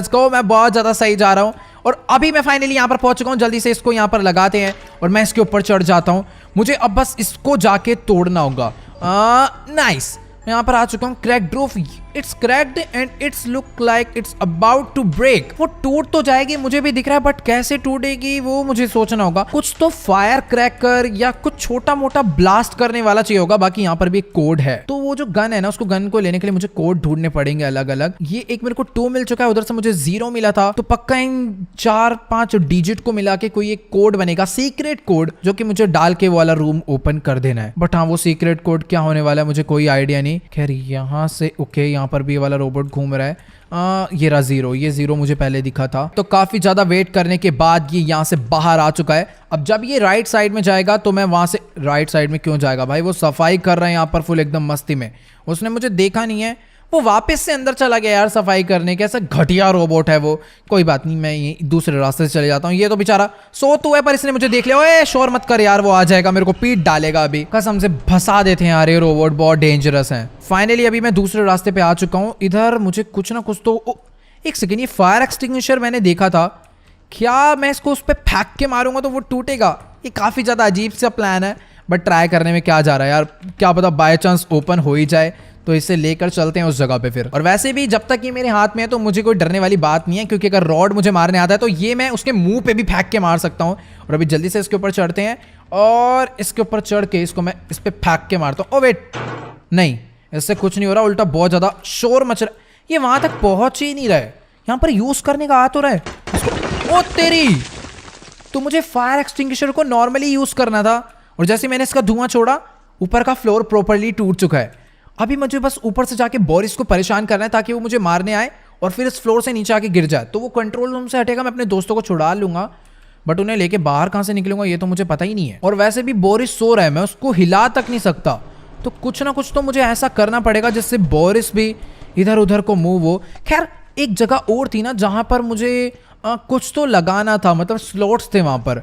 go. मैं बहुत ज़्यादा सही जा रहा हूँ और अभी मैं फाइनली यहाँ पर पहुँच चुका हूँ। जल्दी से इसको यहाँ पर लगाते हैं और मैं इसके ऊपर चढ़ जाता हूँ। मुझे अब बस इसको जाके तोड़ना होगा। नाइस, मैं यहाँ पर आ चुका हूँ। Cracked roof, it's cracked and it's look like it's about to break. वो टूट तो जाएगी, मुझे भी दिख रहा है, बट कैसे टूटेगी वो मुझे सोचना होगा। कुछ तो फायर क्रैकर या कुछ छोटा मोटा ब्लास्ट करने वाला चाहिए होगा। बाकी यहाँ पर भी एक कोड है, तो वो जो गन है ना, उसको गन को लेने के लिए मुझे कोड ढूंढने पड़ेंगे अलग अलग। ये एक मेरे को 2 मिल चुका है, उधर से मुझे 0 मिला था, तो पक्का इन 4-5 डिजिट को मिला के कोई एक कोड बनेगा, सीक्रेट कोड, जो कि मुझे डाल के वो वाला रूम ओपन कर देना है। बट हाँ, वो सीक्रेट कोड क्या होने वाला है मुझे कोई आइडिया नहीं। खैर यहाँ से ओके, यहाँ पर भी ये वाला रोबोट घूम रहा है। ये रहा 0, ये 0 मुझे पहले दिखा था। तो काफी ज्यादा वेट करने के बाद ये यहाँ से बाहर आ चुका है। अब जब ये राइट साइड में जाएगा तो मैं वहां से, राइट साइड में क्यों जाएगा भाई? वो सफाई कर रहे हैं यहाँ पर फुल एकदम मस्ती में। उसने मुझे देखा नहीं है, वो वापस से अंदर चला गया यार सफाई करने। कैसा घटिया रोबोट है वो। कोई बात नहीं, मैं ये दूसरे रास्ते से चले जाता हूँ। ये तो बेचारा सो तो है, पर इसने मुझे देख लिया। ओए शोर मत कर यार, वो आ जाएगा, मेरे को पीट डालेगा अभी। कसम से फंसा देते हैं यार, ये रोबोट बहुत डेंजरस है। फाइनली अभी मैं दूसरे रास्ते पे आ चुका हूँ। इधर मुझे कुछ ना कुछ तो, एक सेकेंड, ये फायर एक्सटिंग्विशर मैंने देखा था। क्या मैं इसको उस पर फेंक के मारूंगा तो वो टूटेगा? ये काफी ज्यादा अजीब सा प्लान है, बट ट्राई करने में क्या जा रहा है यार। क्या पता बाय चांस ओपन हो ही जाए, तो इसे लेकर चलते हैं उस जगह पे फिर। और वैसे भी जब तक ये मेरे हाथ में है तो मुझे कोई डरने वाली बात नहीं है, क्योंकि अगर रॉड मुझे मारने आता है तो ये मैं उसके मुंह पे भी फेंक के मार सकता हूँ। और अभी जल्दी से इसके ऊपर चढ़ते हैं और इसके ऊपर चढ़ के इसको मैं इस पे फेंक के मारता हूँ। ओ वेट, नहीं, इससे कुछ नहीं हो रहा, उल्टा बहुत ज्यादा शोर मच रहा है। ये वहां तक पहुंच ही नहीं रहा है। यहाँ पर यूज करने का आ तो रहा है इसको। ओ तेरी, तो मुझे फायर एक्सटिंग्विशर को नॉर्मली यूज करना था, और जैसे मैंने इसका धुआं छोड़ा, ऊपर का फ्लोर प्रॉपर्ली टूट चुका है। अभी मुझे बस ऊपर से जाके बोरिस को परेशान करना है ताकि वो मुझे मारने आए और फिर इस फ्लोर से नीचे आके गिर जाए तो वो कंट्रोल रूम से हटेगा, मैं अपने दोस्तों को छुड़ा लूंगा, बट उन्हें लेके बाहर कहाँ से निकलूंगा ये तो मुझे पता ही नहीं है। और वैसे भी बोरिस सो रहा है, मैं उसको हिला तक नहीं सकता, तो कुछ ना कुछ तो मुझे ऐसा करना पड़ेगा जिससे बोरिस भी इधर उधर को मूव हो। खैर एक जगह और थी ना जहाँ पर मुझे कुछ तो लगाना था, मतलब स्लॉट्स थे वहाँ पर,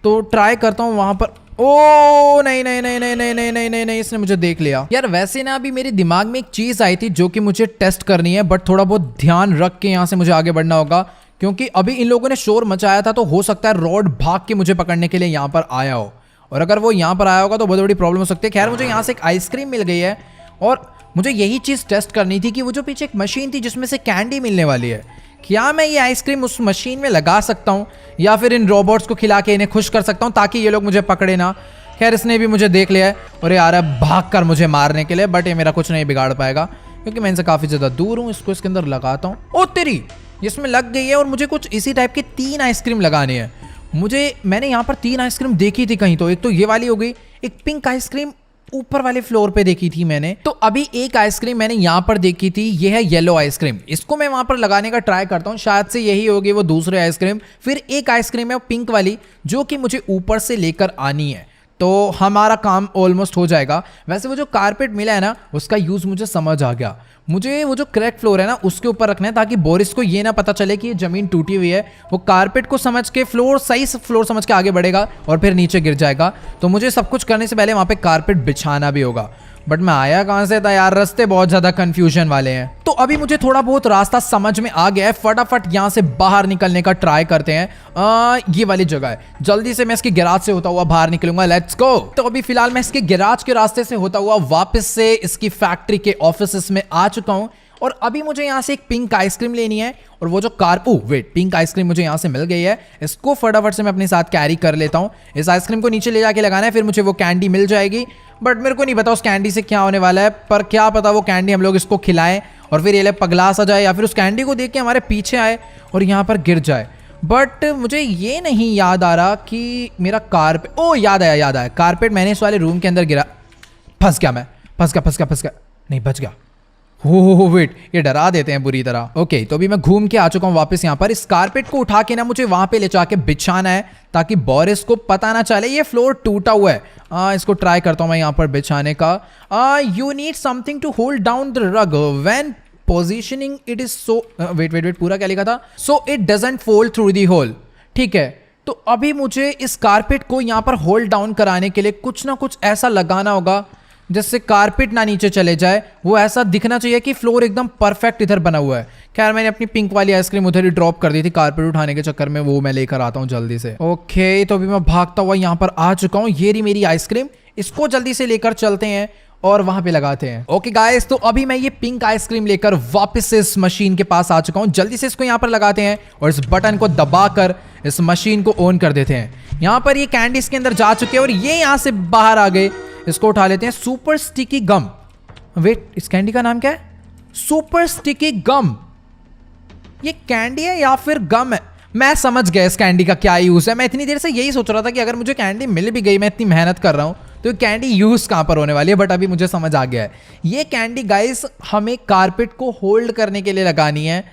तो ट्राई करता हूँ वहाँ पर। ओ नहीं नहीं नहीं नहीं नहीं नहीं नहीं नहीं नहीं, इसने मुझे देख लिया यार। वैसे ना अभी मेरे दिमाग में एक चीज़ आई थी जो कि मुझे टेस्ट करनी है, बट थोड़ा बहुत ध्यान रख के यहाँ से मुझे आगे बढ़ना होगा, क्योंकि अभी इन लोगों ने शोर मचाया था, तो हो सकता है रॉड भाग के मुझे पकड़ने के लिए यहाँ पर आया हो, और अगर वो यहाँ पर आया होगा तो बहुत बड़ी प्रॉब्लम हो सकती है। खैर मुझे यहाँ से एक आइसक्रीम मिल गई है, और मुझे यही चीज़ टेस्ट करनी थी कि वो जो पीछे एक मशीन थी जिसमें से कैंडी मिलने वाली है, क्या मैं ये आइसक्रीम उस मशीन में लगा सकता हूँ या फिर इन रोबोट्स को खिला के इन्हें खुश कर सकता हूँ ताकि ये लोग मुझे पकड़े ना। खैर इसने भी मुझे देख लिया है और ये आ रहा है भाग कर मुझे मारने के लिए, बट ये मेरा कुछ नहीं बिगाड़ पाएगा क्योंकि मैं इनसे काफ़ी ज़्यादा दूर हूँ। इसको इसके अंदर लगाता हूँ। ओ तेरी, इसमें लग गई है, और मुझे कुछ इसी टाइप की 3 आइसक्रीम लगानी है। मैंने यहाँ पर 3 आइसक्रीम देखी थी कहीं, तो एक तो ये वाली हो गई, एक पिंक आइसक्रीम ऊपर वाले फ्लोर पे देखी थी मैंने, तो अभी एक आइसक्रीम मैंने यहाँ पर देखी थी, ये है येलो आइसक्रीम। इसको मैं वहां पर लगाने का ट्राई करता हूँ, शायद से यही होगी वो दूसरी आइसक्रीम। फिर एक आइसक्रीम है पिंक वाली जो कि मुझे ऊपर से लेकर आनी है, तो हमारा काम ऑलमोस्ट हो जाएगा। वैसे वो जो कारपेट मिला है ना उसका यूज मुझे समझ आ गया, मुझे वो जो क्रैक फ्लोर है ना उसके ऊपर रखना है ताकि बोरिस को ये ना पता चले कि ये जमीन टूटी हुई है। वो कारपेट को समझ के सही फ्लोर समझ के आगे बढ़ेगा और फिर नीचे गिर जाएगा। तो मुझे सब कुछ करने से पहले वहां पे कारपेट बिछाना भी होगा, बट मैं आया कहां से था यार, रास्ते बहुत ज्यादा कंफ्यूजन वाले हैं। तो अभी मुझे थोड़ा बहुत रास्ता समझ में आ गया है, फटाफट यहां से बाहर निकलने का ट्राई करते हैं। ये वाली जगह है, जल्दी से मैं इसके गैराज से होता हुआ बाहर निकलूंगा, लेट्स गो। तो अभी फिलहाल मैं इसके गैराज के रास्ते से होता हुआ वापस से इसकी फैक्ट्री के ऑफिस में आ चुका हूं, और अभी मुझे यहाँ से एक पिंक आइसक्रीम लेनी है, और वो जो पिंक आइसक्रीम मुझे यहाँ से मिल गई है, इसको फटाफट से मैं अपने साथ कैरी कर लेता हूँ। इस आइसक्रीम को नीचे ले जाके लगाना है, फिर मुझे वो कैंडी मिल जाएगी, बट मेरे को नहीं पता उस कैंडी से क्या होने वाला है, पर क्या पता वो कैंडी हम लोग इसको खिलाएं और फिर ये ले पगला सा जाए, या फिर उस कैंडी को देख के हमारे पीछे आए और यहाँ पर गिर जाए। बट मुझे ये नहीं याद आ रहा कि मेरा कारपेट, याद आया, कारपेट मैंने इस वाले रूम के अंदर गिरा, फंस गया, नहीं बच गया। हो वेट, ये डरा देते हैं बुरी तरह। ओके, तो अभी मैं घूम के आ चुका हूँ वापस यहाँ पर। इस कारपेट को उठा के ना मुझे वहां पे ले जाके बिछाना है ताकि बोरिस को पता ना चले ये फ्लोर टूटा हुआ है। इसको ट्राई करता हूँ मैं यहाँ पर बिछाने का। You need something to hold down the rug when positioning it is so, wait पूरा क्या लिखा था, so it doesn't fall through the hole. ठीक है, तो अभी मुझे इस कारपेट को यहाँ पर होल्ड डाउन कराने के लिए कुछ ना कुछ ऐसा लगाना होगा जिससे कारपेट ना नीचे चले जाए। वो ऐसा दिखना चाहिए कि फ्लोर एकदम परफेक्ट इधर बना हुआ है। खैर मैंने अपनी पिंक वाली आइसक्रीम उधर ही ड्रॉप कर दी थी कारपेट उठाने के चक्कर में, वो मैं लेकर आता हूँ जल्दी से। ओके, तो अभी मैं भागता हुआ यहाँ पर आ चुका हूँ। ये रही मेरी आइसक्रीम, इसको जल्दी से लेकर चलते हैं और वहां पे लगाते हैं। ओके गाइस, तो अभी मैं ये पिंक आइसक्रीम लेकर वापस से इस मशीन के पास आ चुका हूँ। जल्दी से इसको यहाँ पर लगाते हैं और इस बटन को दबाकर इस मशीन को ऑन कर देते हैं। यहाँ पर ये कैंडी इसके अंदर जा चुके हैं और ये यहाँ से बाहर आ गए। इसको उठा लेते हैं। सुपर स्टिकी गम, वेट, इस कैंडी का नाम क्या है? सुपर स्टिकी गम। ये कैंडी है या फिर गम है? मैं समझ गया इस कैंडी का क्या यूज है। मैं इतनी देर से यही सोच रहा था कि अगर मुझे कैंडी मिल भी गई, मैं इतनी मेहनत कर रहा हूँ, तो कैंडी यूज कहां पर होने वाली है, बट अभी मुझे समझ आ गया है। ये कैंडी गाइस हमें कारपेट को होल्ड करने के लिए लगानी है,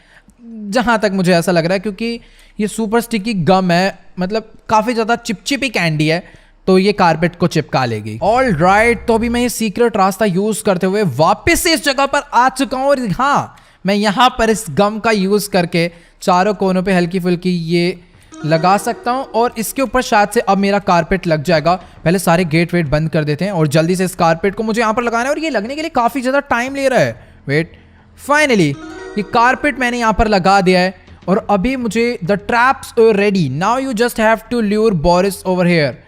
जहां तक मुझे ऐसा लग रहा है, क्योंकि ये सुपर स्टिकी गम है, मतलब काफी ज्यादा चिपचिपी कैंडी है, तो ये कारपेट को चिपका लेगी। ऑल राइट, तो अभी मैं ये सीक्रेट रास्ता यूज करते हुए वापस से इस जगह पर आ चुका हूं, और हाँ, मैं यहां पर इस गम का यूज करके चारों कोनों पे हल्की फुल्की ये लगा सकता हूं, और इसके ऊपर शायद से अब मेरा कारपेट लग जाएगा। पहले सारे गेट वेट बंद कर देते हैं और जल्दी से इस कारपेट को मुझे यहां पर लगाना है, और ये लगने के लिए काफी ज्यादा टाइम ले रहा है। वेट, फाइनली ये कारपेट मैंने यहां पर लगा दिया है, और अभी मुझे the traps ready, now you just have to lure Boris over here.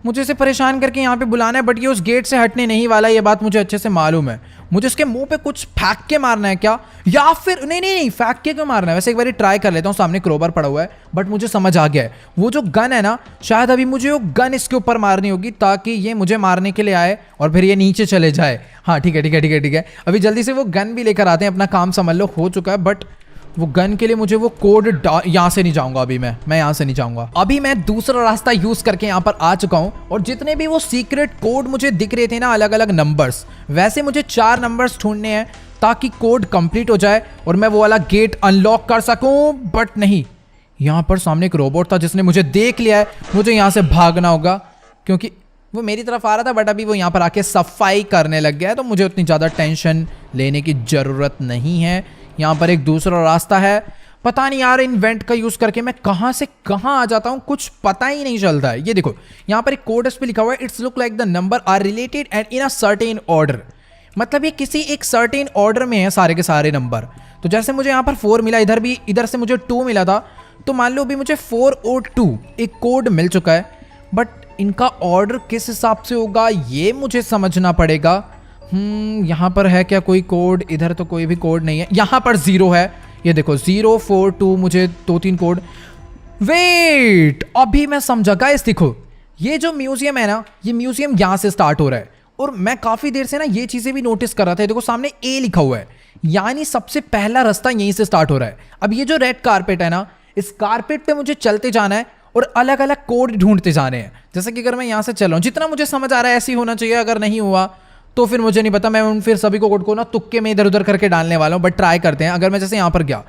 मुझे इसे परेशान करके यहाँ पे बुलाना है, बट ये उस गेट से हटने नहीं वाला, ये बात मुझे अच्छे से मालूम है। मुझे इसके मुंह पे कुछ फेंक के मारना है क्या, या फिर नहीं फेंक के क्यों मारना है? वैसे एक बार ट्राई कर लेता हूँ। सामने क्रोबर पड़ा हुआ है, बट मुझे समझ आ गया है, वो जो गन है ना, शायद अभी मुझे वो गन इसके ऊपर मारनी होगी ताकि ये मुझे मारने के लिए आए और फिर ये नीचे चले जाए। हाँ ठीक है, अभी जल्दी से वो गन भी लेकर आते हैं। अपना काम समझ लो हो चुका है, बट वो गन के लिए मुझे वो कोड यहाँ से नहीं जाऊंगा। अभी मैं यहाँ से नहीं जाऊंगा। अभी मैं दूसरा रास्ता यूज करके यहाँ पर आ चुका हूँ, और जितने भी वो सीक्रेट कोड मुझे दिख रहे थे ना, अलग अलग नंबर्स, वैसे मुझे 4 नंबर्स ढूंढने हैं ताकि कोड कंप्लीट हो जाए और मैं वो वाला गेट अनलॉक कर सकूं। बट नहीं, यहाँ पर सामने एक रोबोट था जिसने मुझे देख लिया है। मुझे यहाँ से भागना होगा क्योंकि वो मेरी तरफ आ रहा था, बट अभी वो यहाँ पर आके सफाई करने लग गया है, तो मुझे उतनी ज़्यादा टेंशन लेने की ज़रूरत नहीं है। यहाँ पर एक दूसरा रास्ता है। पता नहीं यार, इन वेंट का यूज़ करके मैं कहाँ से कहाँ आ जाता हूँ, कुछ पता ही नहीं चलता है। ये देखो, यहाँ पर एक कोड इस पे लिखा हुआ है, it's look like the number are related and in a certain order. मतलब ये किसी एक सर्टेन ऑर्डर में है सारे के सारे नंबर। तो जैसे मुझे यहाँ पर 4 मिला, इधर से मुझे 2 मिला था, तो मान लो अभी मुझे 4 और 2 एक कोड मिल चुका है। बट इनका ऑर्डर किस हिसाब से होगा ये मुझे समझना पड़ेगा। यहाँ पर है क्या कोई कोड? इधर तो कोई भी कोड नहीं है। यहाँ पर 0 है, ये देखो 0 4 2, मुझे 2-3 कोड। वेट, अभी मैं समझा गाइस। देखो ये जो म्यूजियम है ना, ये म्यूजियम यहाँ से स्टार्ट हो रहा है और मैं काफी देर से ना ये चीजें भी नोटिस कर रहा था। देखो सामने ए लिखा हुआ है, यानी सबसे पहला रास्ता यहीं से स्टार्ट हो रहा है। अब ये जो रेड कारपेट है ना, इस कारपेट पे मुझे चलते जाना है और अलग अलग कोड ढूंढते जाने हैं। जैसे कि अगर मैं यहाँ से चल रहा हूँ, जितना मुझे समझ आ रहा है ऐसे ही होना चाहिए। अगर नहीं हुआ तो फिर मुझे नहीं पता, मैं उन फिर सभी को कोड को ना तुक्के में इधर उधर करके डालने वाला हूँ। बट ट्राई करते हैं। अगर मैं जैसे यहाँ पर गया,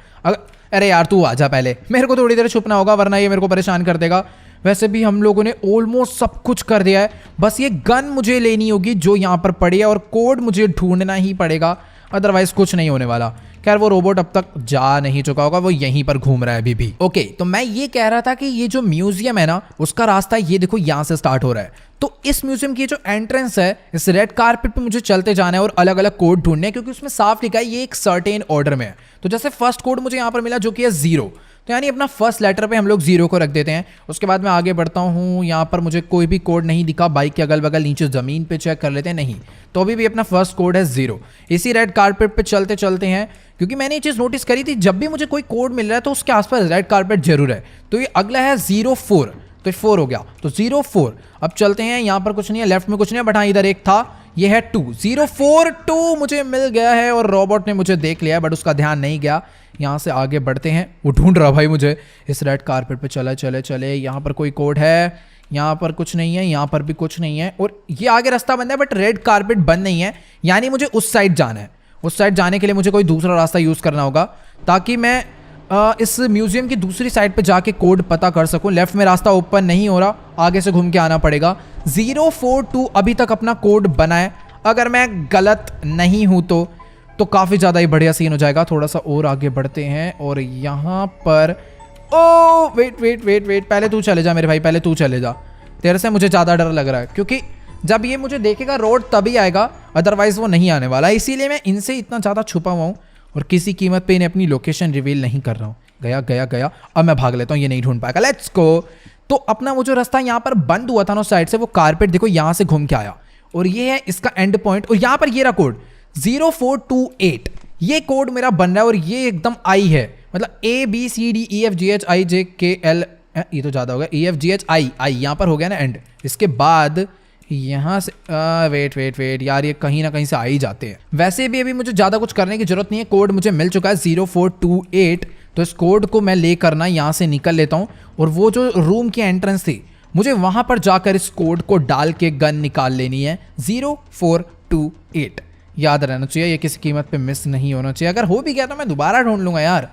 अरे यार तू आजा पहले, मेरे को थोड़ी देर छुपना होगा वरना ये मेरे को परेशान कर देगा। वैसे भी हम लोगों ने ऑलमोस्ट सब कुछ कर दिया है, बस ये गन मुझे लेनी होगी जो यहाँ पर पड़ी है और कोड मुझे ढूंढना ही पड़ेगा, अदरवाइज कुछ नहीं होने वाला। खैर वो रोबोट अब तक जा नहीं चुका होगा, वो यहीं पर घूम रहा है अभी भी। ओके, तो मैं ये कह रहा था कि ये जो म्यूजियम है ना, उसका रास्ता ये देखो यहाँ से स्टार्ट हो रहा है। तो इस म्यूजियम की जो एंट्रेंस है, इस रेड कारपेट पे मुझे चलते जाना है और अलग अलग कोड ढूंढने हैं, क्योंकि उसमें साफ लिखा है ये एक सर्टेन ऑर्डर में है। तो जैसे फर्स्ट कोड मुझे यहाँ पर मिला जो कि है 0, तो यानी अपना फर्स्ट लेटर पे हम लोग 0 को रख देते हैं। उसके बाद मैं आगे बढ़ता हूँ। यहाँ पर मुझे कोई भी कोड नहीं दिखा। बाइक के अगल बगल नीचे ज़मीन पे चेक कर लेते हैं, नहीं, तो अभी भी अपना फर्स्ट कोड है 0। इसी रेड कारपेट पे चलते चलते हैं, क्योंकि मैंने ये चीज़ नोटिस करी थी, जब भी मुझे कोई कोड मिल रहा है तो उसके आसपास रेड कारपेट जरूर है। तो ये अगला है 04, तो 4 हो गया, तो 04। अब चलते हैं, यहाँ पर कुछ नहीं है, लेफ्ट में कुछ नहीं है, बट हाँ इधर एक था, ये है 2, 042 मुझे मिल गया है और रोबोट ने मुझे देख लिया है, बट उसका ध्यान नहीं गया। यहाँ से आगे बढ़ते हैं। वो ढूंढ रहा भाई मुझे इस रेड कारपेट पे। चले चले चले, यहाँ पर कोई कोड है, यहाँ पर कुछ नहीं है, यहाँ पर भी कुछ नहीं है, और ये आगे रास्ता बंद है बट रेड कारपेट बंद नहीं है, यानी मुझे उस साइड जाना है। उस साइड जाने के लिए मुझे कोई दूसरा रास्ता यूज़ करना होगा ताकि मैं इस म्यूजियम की दूसरी साइड पे जाके कोड पता कर सकूं। लेफ्ट में रास्ता ओपन नहीं हो रहा, आगे से घूम के आना पड़ेगा। 042 अभी तक अपना कोड बना है। अगर मैं गलत नहीं हूं तो काफ़ी ज़्यादा ही बढ़िया सीन हो जाएगा। थोड़ा सा और आगे बढ़ते हैं और यहाँ पर ओ वेट, पहले तू चले जा मेरे भाई, पहले तू चले जा। तेरे से मुझे ज़्यादा डर लग रहा है, क्योंकि जब ये मुझे देखेगा रोड तभी आएगा, अदरवाइज वो नहीं आने वाला। इसीलिए मैं इनसे इतना ज़्यादा छुपा हुआ हूँ और किसी कीमत पे इन्हें अपनी लोकेशन रिवील नहीं कर रहा हूँ। गया, अब मैं भाग लेता हूँ, ये नहीं ढूंढ पाएगा। Let's go. तो अपना वो जो रास्ता यहाँ पर बंद हुआ था ना उस साइड से, वो कारपेट देखो यहाँ से घूम के आया और ये है इसका एंड पॉइंट। और यहाँ पर ये रहा कोड 0428, ये कोड मेरा बन रहा है और ये एकदम आई है, मतलब ABCDEFGHIJKL, ये तो ज़्यादा हो गया, EFGHI यहाँ पर हो गया ना एंड। इसके बाद यहाँ से वेट यार, ये कहीं ना कहीं से आ ही जाते हैं। वैसे भी अभी मुझे ज़्यादा कुछ करने की जरूरत नहीं है, कोड मुझे मिल चुका है 0428। तो इस कोड को मैं ले करना यहाँ से निकल लेता हूँ और वो जो रूम की एंट्रेंस थी, मुझे वहाँ पर जाकर इस कोड को डाल के गन निकाल लेनी है। 0428 याद रहना चाहिए, ये किसी कीमत पे मिस नहीं होना चाहिए। अगर हो भी गया तो मैं दोबारा ढूंढ लूँगा यार।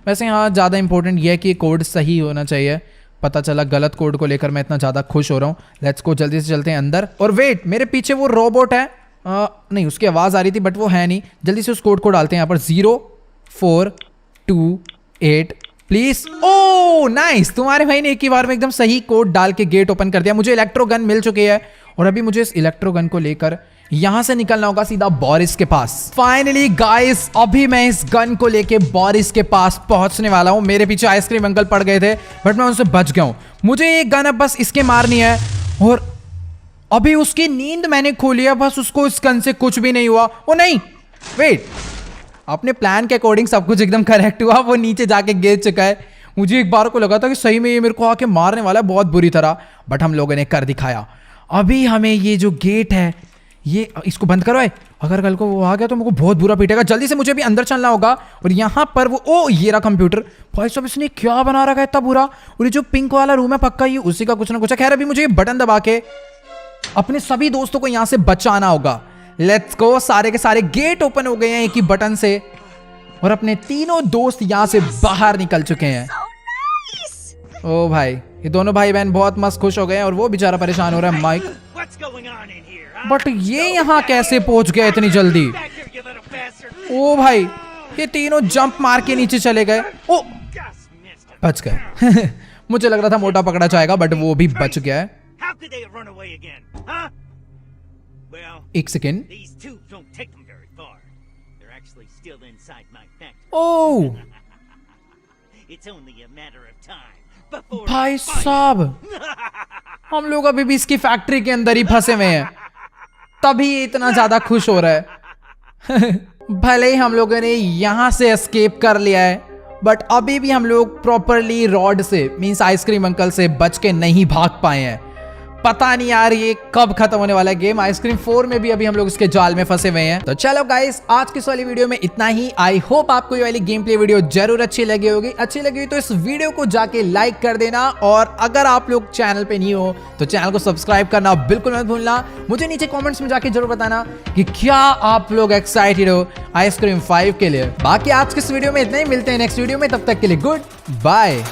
वैसे यहाँ ज़्यादा इंपॉर्टेंट ये है कि कोड सही होना चाहिए। पता चला गलत कोड को लेकर मैं इतना ज़्यादा खुश हो रहा हूँ। लेट्स को जल्दी से चलते हैं अंदर। और वेट, मेरे पीछे वो रोबोट है, नहीं उसकी आवाज़ आ रही थी बट वो है नहीं। जल्दी से उस कोड को डालते हैं यहाँ पर 0428 प्लीज़। ओ नाइस, तुम्हारे भाई ने एक ही बार में एकदम सही कोड डाल के गेट ओपन कर दिया। मुझे इलेक्ट्रो गन मिल चुकी है और अभी मुझे इस इलेक्ट्रो गन को लेकर यहां से निकलना होगा सीधा बोरिस के पास। फाइनली गाइस, अभी मैं इस गन को लेके बोरिस के पास पहुंचने वाला हूं। मेरे पीछे आइसक्रीम अंकल पड़ गए थे बट मैं उनसे बच गया हूं। मुझे ये गन अब बस इसके मारनी है और अभी उसकी नींद मैंने खोली है, बस उसको इस गन से कुछ भी नहीं हुआ। ओ नहीं, वेट, अपने प्लान के अकॉर्डिंग सब कुछ एकदम करेक्ट हुआ। वो नीचे जाके गिर चुका है। मुझे एक बार को लगा था कि सही में ये मेरे को आके मारने वाला है बहुत बुरी तरह, बट हम लोगों ने कर दिखाया। अभी हमें ये जो गेट है, ये इसको बंद करवाए। अगर कल को वो आ गया तो मुझे बहुत बुरा पीटेगा। जल्दी से मुझे भी अंदर चलना होगा। और यहाँ पर वो, ओ ये रहा कंप्यूटर। भाई साहब, इसने क्या बना रखा है इतना बुरा। और ये जो पिंक वाला रूम है, पक्का ये उसी का कुछ ना कुछ है। खैर अभी मुझे बटन दबा के अपने सभी दोस्तों को यहाँ से बचाना होगा। Let's go. सारे के सारे गेट ओपन हो गए हैं एक ही बटन से और अपने तीनों दोस्त यहाँ से बाहर निकल चुके हैं। ओ भाई, ये दोनों भाई बहन बहुत मस्त खुश हो गए हैं और वो बेचारा परेशान हो रहा है माइक। बट ये यहाँ कैसे पहुंच गए इतनी जल्दी? ओ भाई, ये तीनों जंप मार के नीचे चले गए। ओ, बच गए। मुझे लग रहा था मोटा पकड़ा जाएगा बट वो भी बच गया है। एक सेकेंड। ओ भाई साहब, हम लोग अभी भी इसकी फैक्ट्री के अंदर ही फंसे हुए हैं, तभी ये इतना ज्यादा खुश हो रहा है। भले ही हम लोगों ने यहां से एस्केप कर लिया है बट अभी भी हम लोग प्रॉपरली रॉड से मींस आइसक्रीम अंकल से बच के नहीं भाग पाए हैं। पता नहीं यार ये कब खत्म होने वाला है गेम। आइसक्रीम 4 में भी अभी हम लोग इसके जाल में फंसे हुए हैं। तो चलो गाइस, आज की इस वाली वीडियो में इतना ही। आई होप आपको ये वाली गेम प्ले वीडियो जरूर अच्छी लगी होगी। अच्छी लगी तो इस वीडियो को जाके लाइक कर देना और अगर आप लोग चैनल पे नहीं हो तो चैनल को सब्सक्राइब करना बिल्कुल मत भूलना। मुझे नीचे कॉमेंट्स में जाके जरूर बताना कि क्या आप लोग एक्साइटेड हो आइसक्रीम 5 के लिए। बाकी आज की इस वीडियो में इतना ही, मिलते हैं नेक्स्ट वीडियो में, तब तक के लिए गुड बाय।